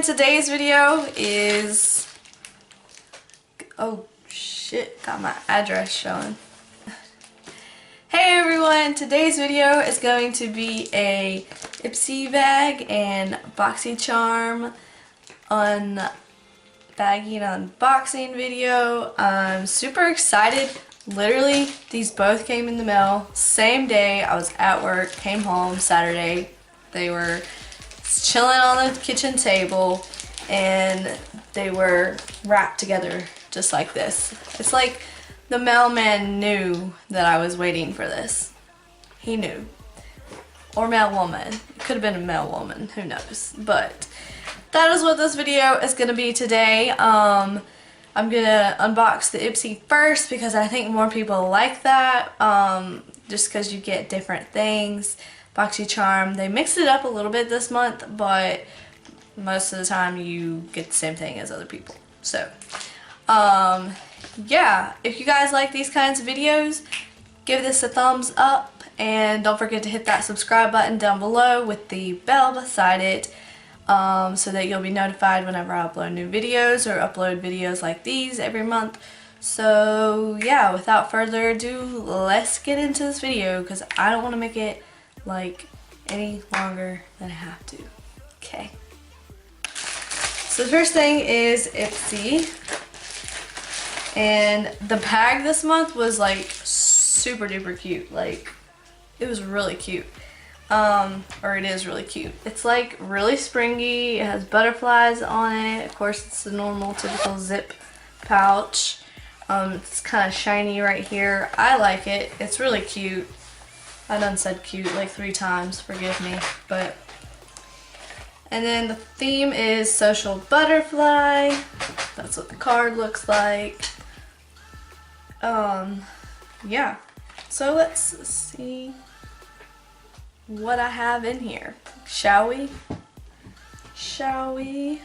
everyone, today's video is, oh shit, got my address showing. Hey everyone, today's video is going to be a Ipsy bag and Boxycharm bagging unboxing video. I'm super excited. Literally, these both came in the mail same day. I was at work, came home Saturday. They were chilling on the kitchen table and they were wrapped together just like this. It's like the mailman knew that I was waiting for this. He knew. Or mailwoman. It could have been a mailwoman, who knows. But that is what this video is going to be today. I'm going to unbox the Ipsy first because I think more people like that. Just because you get different things. Boxycharm, they mixed it up a little bit this month, but most of the time you get the same thing as other people. So, yeah, if you guys like these kinds of videos, give this a thumbs up and don't forget to hit that subscribe button down below with the bell beside it so that you'll be notified whenever I upload new videos or upload videos like these every month. So, yeah, without further ado, let's get into this video because I don't want to make it like any longer than I have to. Okay. So the first thing is Ipsy. And the bag this month was like super duper cute. Like, it was really cute. Or it is really cute. It's like really springy. It has butterflies on it. Of course, it's the normal typical zip pouch. It's kind of shiny right here. I like it. It's really cute. I done said cute like 3 times, forgive me, but. And then the theme is social butterfly. That's what the card looks like. Yeah. So let's see what I have in here. Shall we? Shall we?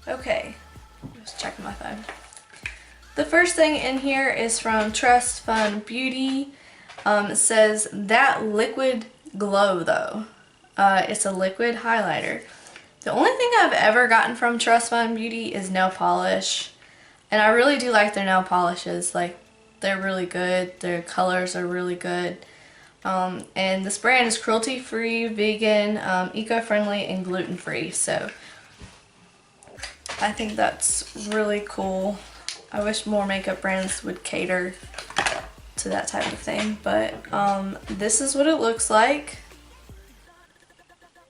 Okay. Just checking my phone. The first thing in here is from Trust Fund Beauty. It says that liquid glow though. It's a liquid highlighter. The only thing I've ever gotten from Trust Fund Beauty is nail polish. And I really do like their nail polishes. Like, they're really good. Their colors are really good. And this brand is cruelty-free, vegan, eco-friendly, and gluten-free. So, I think that's really cool. I wish more makeup brands would cater to that type of thing, but this is what it looks like.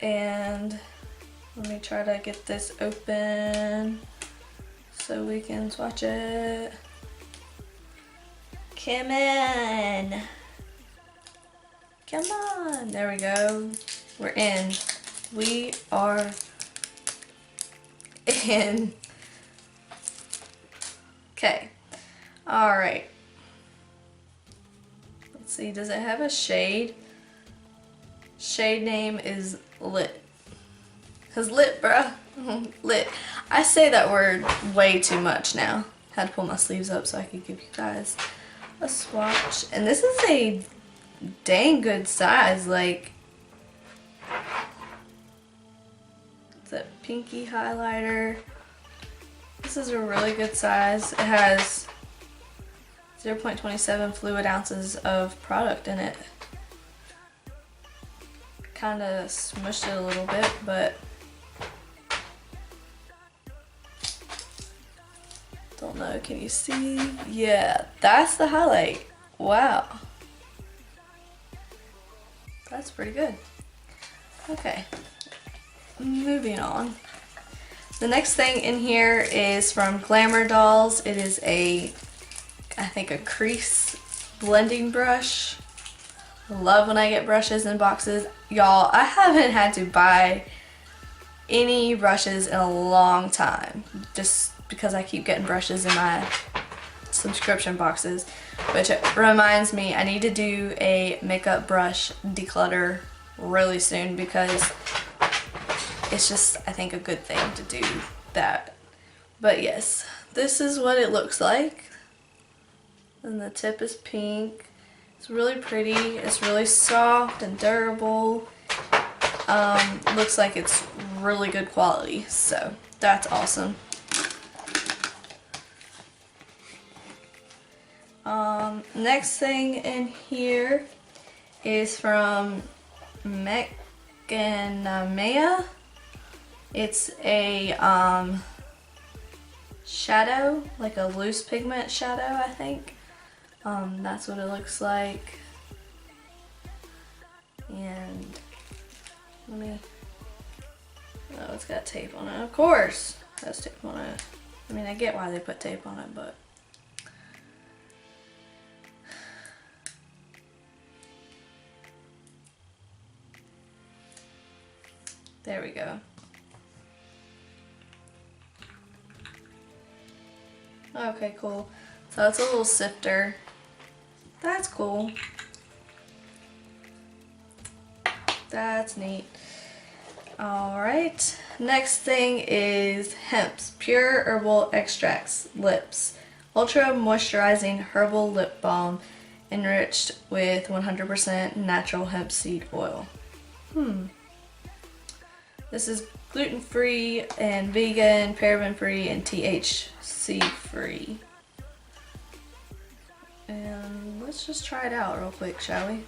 And let me try to get this open so we can swatch it. Come on, come on, there we go. We're in. We are in. Okay, all right. Let's see, does it have a shade? Shade name is Lit. Cause lit, bruh. Lit. I say that word way too much now. Had to pull my sleeves up so I could give you guys a swatch. And this is a dang good size. Like, it's a pinky highlighter. This is a really good size. It has 0.27 fluid ounces of product in it. Kind of smushed it a little bit, but don't know, can you see? Yeah, that's the highlight. Wow. That's pretty good. Okay, moving on. The next thing in here is from Glamour Dolls. It is I think a crease blending brush. I love when I get brushes in boxes. Y'all, I haven't had to buy any brushes in a long time. Just because I keep getting brushes in my subscription boxes. Which reminds me, I need to do a makeup brush declutter really soon because it's just, I think, a good thing to do that. But yes, this is what it looks like. And the tip is pink. It's really pretty. It's really soft and durable. Looks like it's really good quality, so that's awesome. Next thing in here is from Mechanamea. It's a shadow, like a loose pigment shadow, I think. That's what it looks like. And let me, oh, it's got tape on it. Of course it has tape on it. I mean, I get why they put tape on it, but there we go. Okay, cool. So it's a little sifter. That's cool. That's neat. Alright, next thing is Hemp's Pure Herbal Extracts Lips. Ultra Moisturizing Herbal Lip Balm enriched with 100% natural hemp seed oil. This is gluten-free and vegan, paraben-free, and THC-free. And let's just try it out real quick, shall we?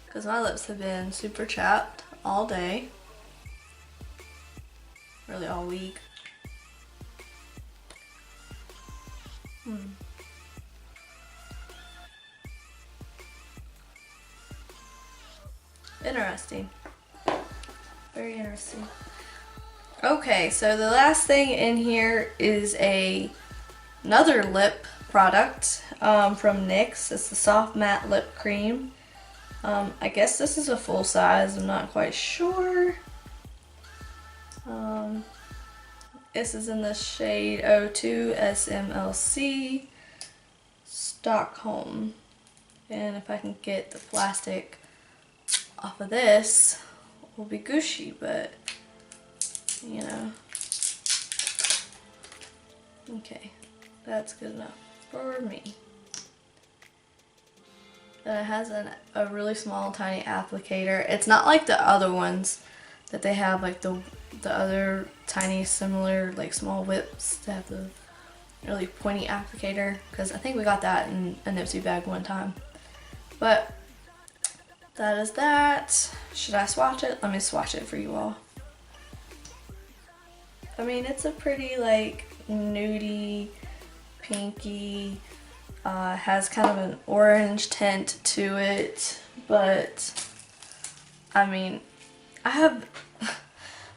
Because my lips have been super chapped all day. Really all week. Interesting. Very interesting. Okay, so the last thing in here is another lip product from NYX. It's the Soft Matte Lip Cream. I guess this is a full size, I'm not quite sure. This is in the shade 02 SMLC Stockholm. And if I can get the plastic off of this, will be Gucci, but you know. Okay, that's good enough for me. And it has a really small, tiny applicator. It's not like the other ones that they have, like the other tiny, similar, like small whips that have the really pointy applicator. Because I think we got that in a Ipsy bag one time. But that is that. Should I swatch it? Let me swatch it for you all. I mean, it's a pretty like nudie, pinky, has kind of an orange tint to it, but I mean, I have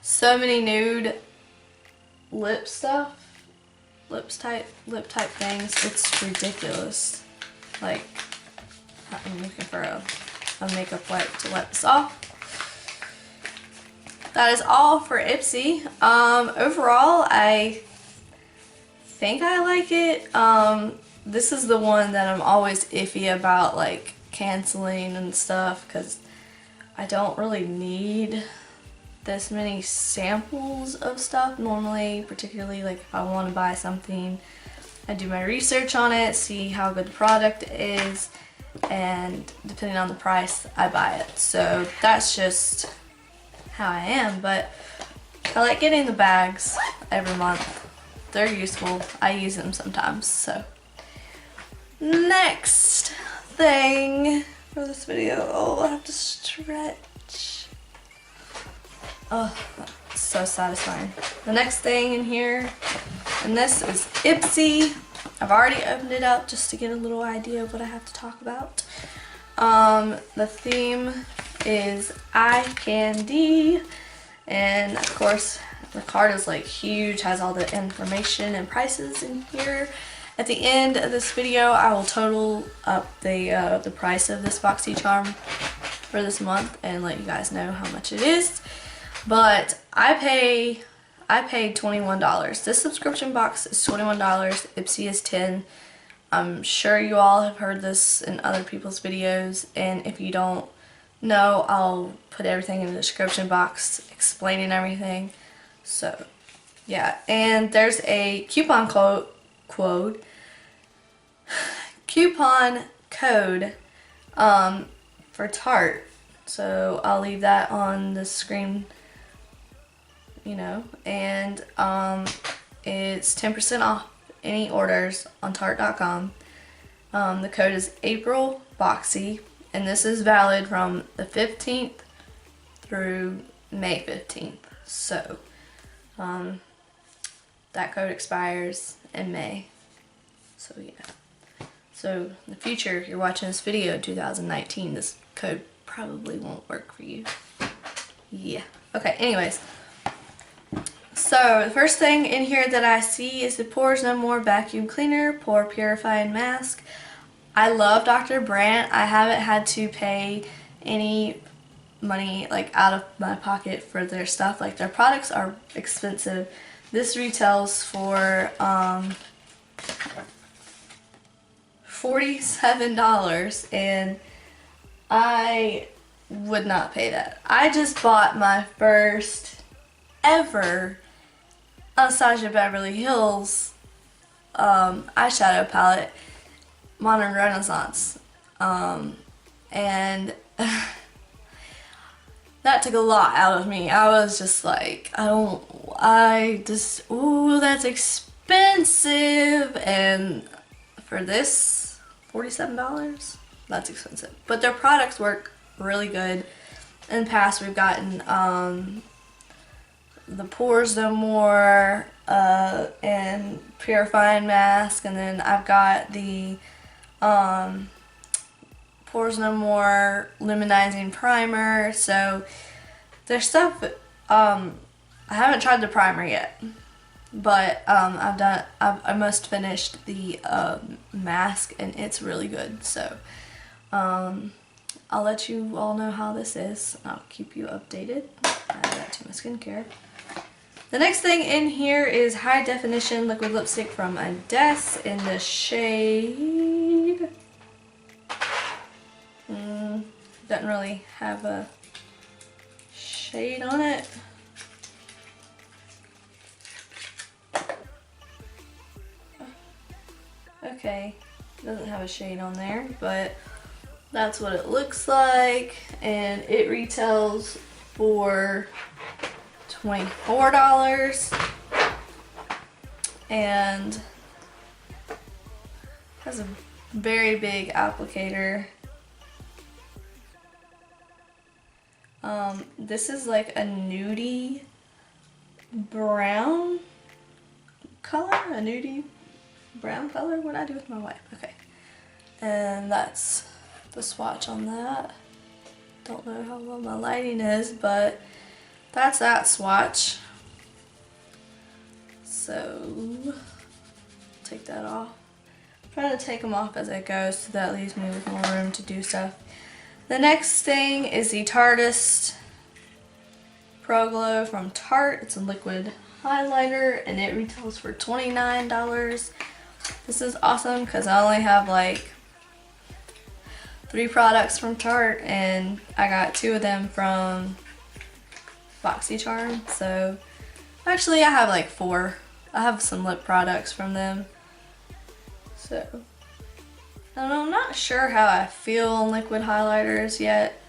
so many nude lip type things. It's ridiculous. Like, I'm looking for a makeup wipe to wipe this off. That is all for Ipsy. Overall, I think I like it. This is the one that I'm always iffy about, like canceling and stuff, because I don't really need this many samples of stuff normally, particularly like if I want to buy something. I do my research on it, see how good the product is, and depending on the price, I buy it. So that's just how I am, but I like getting the bags every month. They're useful. I use them sometimes, so. Next thing for this video, oh, I have to stretch. Oh, that's so satisfying. The next thing in here, and this is Ipsy. I've already opened it up just to get a little idea of what I have to talk about. The theme is eye candy, and of course the card is like huge, has all the information and prices in here. At the end of this video, I will total up the price of this Boxycharm for this month and let you guys know how much it is. But I paid $21. This subscription box is $21. Ipsy is $10. I'm sure you all have heard this in other people's videos, and if you don't know, I'll put everything in the description box explaining everything. So yeah, and there's a coupon code for Tarte. So I'll leave that on the screen, you know, and it's 10% off any orders on Tarte.com. The code is AprilBoxy, and this is valid from the 15th through May 15th. So that code expires in May. So yeah. So in the future, if you're watching this video in 2019, this code probably won't work for you. Yeah. Okay, anyways. So the first thing in here that I see is the Pores No More Vacuum Cleaner Pore Purifying Mask. I love Dr. Brandt. I haven't had to pay any money like out of my pocket for their stuff. Like, their products are expensive. This retails for $47, and I would not pay that. I just bought my first ever Anastasia Beverly Hills eyeshadow palette, Modern Renaissance, and that took a lot out of me. I was just like, ooh, that's expensive, and for this, $47, that's expensive. But their products work really good. In the past, we've gotten the Pores No More and Purifying Mask, and then I've got the Pores No More Luminizing Primer. So their stuff, I haven't tried the primer yet, but I almost finished the mask, and it's really good. So I'll let you all know how this is. I'll keep you updated. Add that to my skincare. The next thing in here is High Definition Liquid Lipstick from Ebates in the shade. Doesn't really have a shade on it. Okay, doesn't have a shade on there, but that's what it looks like, and it retails for $24, and has a very big applicator. This is like a nudie brown color, a nudie brown color. What I do with my wife? Okay, and that's the swatch on that. Don't know how well my lighting is, but that's that swatch. So take that off. I'm trying to take them off as I go, so that leaves me with more room to do stuff. The next thing is the Tarteist Pro Glow from Tarte. It's a liquid highlighter, and it retails for $29. This is awesome because I only have like 3 products from Tarte, and I got 2 of them from Boxycharm. So actually I have like 4. I have some lip products from them. So I'm not sure how I feel on liquid highlighters yet.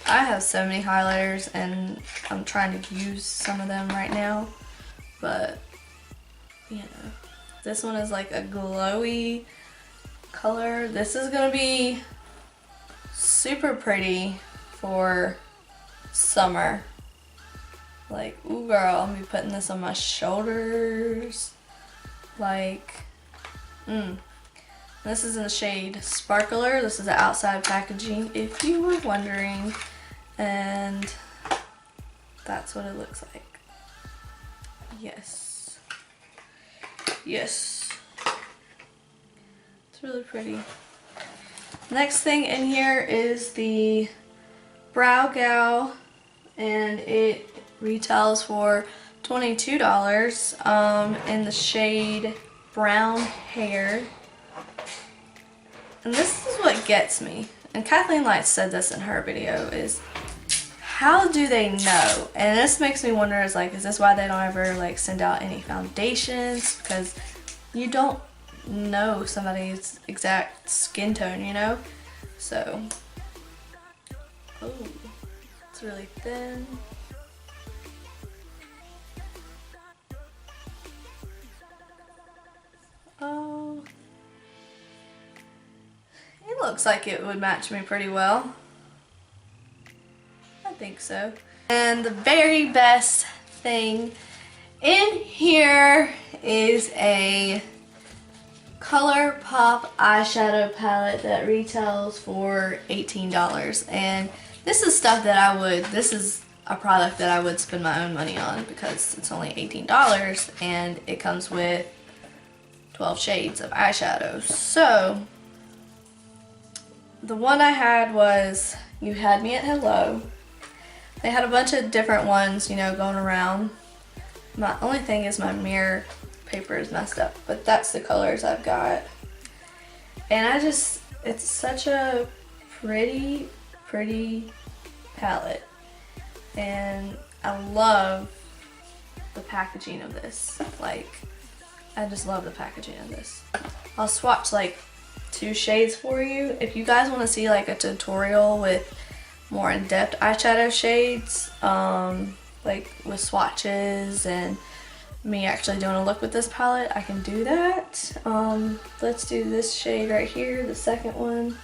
I have so many highlighters, and I'm trying to use some of them right now, but you know, this one is like a glowy color. This is gonna be super pretty for summer. Like, ooh girl, I'm gonna be putting this on my shoulders. Like, This is in the shade Sparkler. This is the outside packaging, if you were wondering. And that's what it looks like. Yes. Yes. It's really pretty. Next thing in here is the Brow Gal, and it retails for $22 in the shade Brown Hair. And this is what gets me, and Kathleen Lights said this in her video, is how do they know? And this makes me wonder, is this why they don't ever like send out any foundations? Because you don't know somebody's exact skin tone, you know? So, oh, it's really thin. Oh, it looks like it would match me pretty well. I think so. And the very best thing in here is a ColourPop eyeshadow palette that retails for $18. And this is stuff that this is a product that I would spend my own money on because it's only $18 and it comes with 12 shades of eyeshadows. So the one I had was You Had Me at Hello. They had a bunch of different ones, you know, going around. My only thing is my mirror paper is messed up, but that's the colors I've got. And it's such a pretty palette. And I love the packaging of this. Like, I just love the packaging of this. I'll swatch like 2 shades for you. If you guys want to see like a tutorial with more in-depth eyeshadow shades, like with swatches and me actually doing a look with this palette, I can do that. Let's do this shade right here, the second one.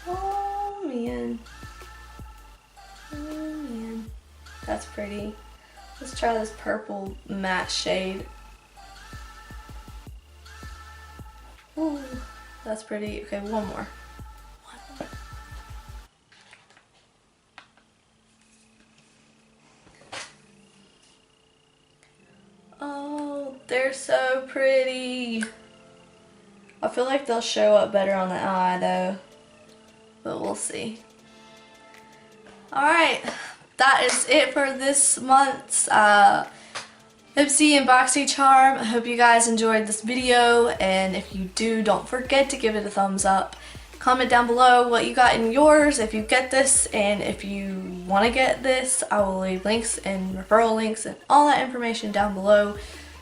Oh man. Oh man. That's pretty. Let's try this purple matte shade. Ooh, that's pretty. Okay, one more. Oh, they're so pretty. I feel like they'll show up better on the eye though, but we'll see. Alright, that is it for this month's Ipsy and Boxycharm. I hope you guys enjoyed this video, and if you do, don't forget to give it a thumbs up. Comment down below what you got in yours if you get this, and if you want to get this, I will leave links and referral links and all that information down below.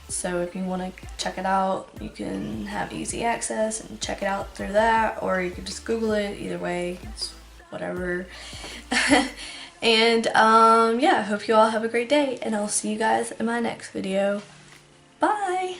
So if you want to check it out, you can have easy access and check it out through that, or you can just Google it. Either way, it's whatever. And yeah, I hope you all have a great day, and I'll see you guys in my next video. Bye!